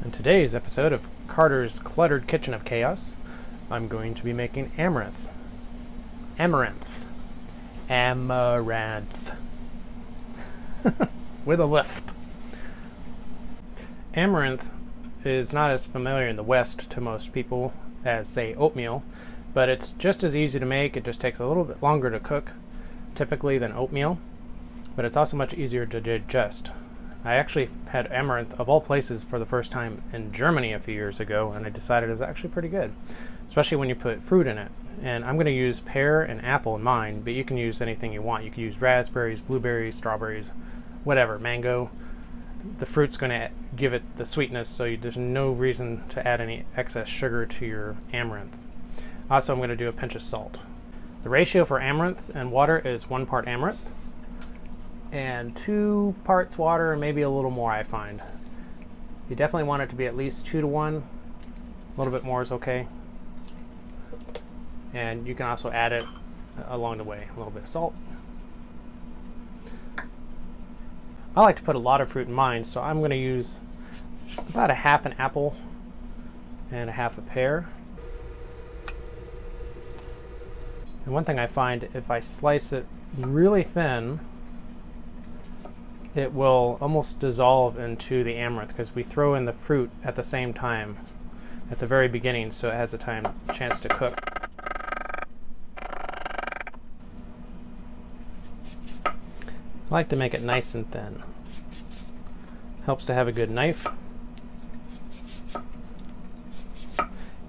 In today's episode of Carter's Cluttered Kitchen of Chaos, I'm going to be making amaranth. Amaranth. Amaranth. With a lisp. Amaranth is not as familiar in the West to most people as, say, oatmeal, but it's just as easy to make. It just takes a little bit longer to cook, typically, than oatmeal, but it's also much easier to digest. I actually had amaranth, of all places, for the first time in Germany a few years ago, and I decided it was actually pretty good, especially when you put fruit in it. And I'm going to use pear and apple in mine, but you can use anything you want. You can use raspberries, blueberries, strawberries, whatever, mango. The fruit's going to give it the sweetness, so there's no reason to add any excess sugar to your amaranth. Also, I'm going to do a pinch of salt. The ratio for amaranth and water is 1 part amaranth and 2 parts water, maybe a little more, I find. You definitely want it to be at least 2 to 1. A little bit more is okay. And you can also add it along the way, a little bit of salt. I like to put a lot of fruit in mine, so I'm going to use about a half an apple and a half a pear. And one thing I find, if I slice it really thin, it will almost dissolve into the amaranth because we throw in the fruit at the same time at the very beginning, so it has a chance to cook. I like to make it nice and thin. Helps to have a good knife.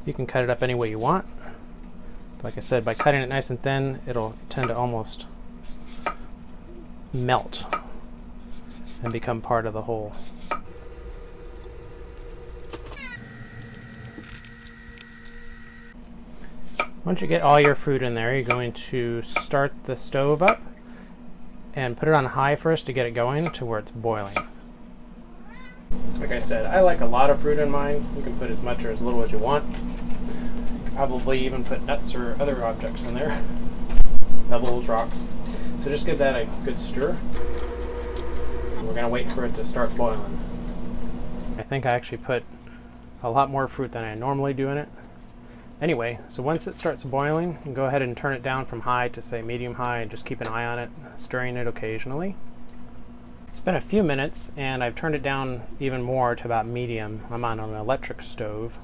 You can cut it up any way you want. Like I said, by cutting it nice and thin, it'll tend to almost melt and become part of the whole. Once you get all your fruit in there, you're going to start the stove up and put it on high first to get it going to where it's boiling. Like I said, I like a lot of fruit in mine. You can put as much or as little as you want. You can probably even put nuts or other objects in there. Pebbles, rocks. So just give that a good stir. We're going to wait for it to start boiling. I think I actually put a lot more fruit than I normally do in it. Anyway, so once it starts boiling, you can go ahead and turn it down from high to, say, medium-high, and just keep an eye on it, stirring it occasionally. It's been a few minutes, and I've turned it down even more to about medium. I'm on an electric stove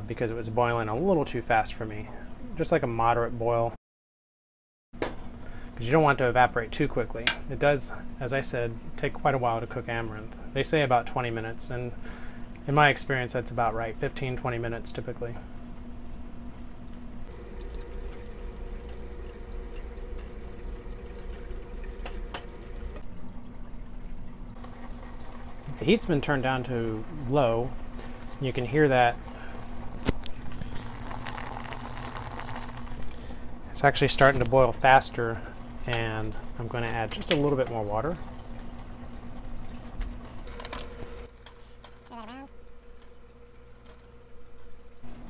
because it was boiling a little too fast for me. Just like a moderate boil, because you don't want it to evaporate too quickly. It does, as I said, take quite a while to cook amaranth. They say about 20 minutes, and in my experience, that's about right, 15-20 minutes typically. The heat's been turned down to low. You can hear that. It's actually starting to boil faster, and I'm going to add just a little bit more water.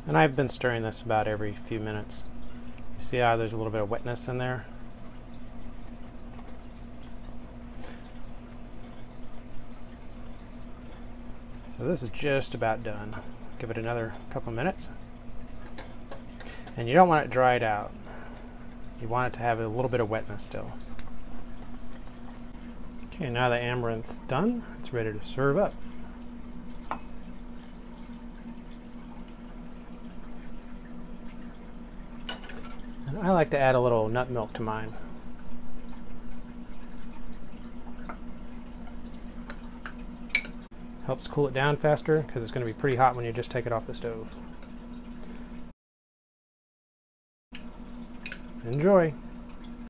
And I've been stirring this about every few minutes. You see how there's a little bit of wetness in there? So this is just about done. Give it another couple minutes. And you don't want it dried out. You want it to have a little bit of wetness still. Okay, now the amaranth's done. It's ready to serve up. And I like to add a little nut milk to mine. Helps cool it down faster because it's going to be pretty hot when you just take it off the stove. Enjoy!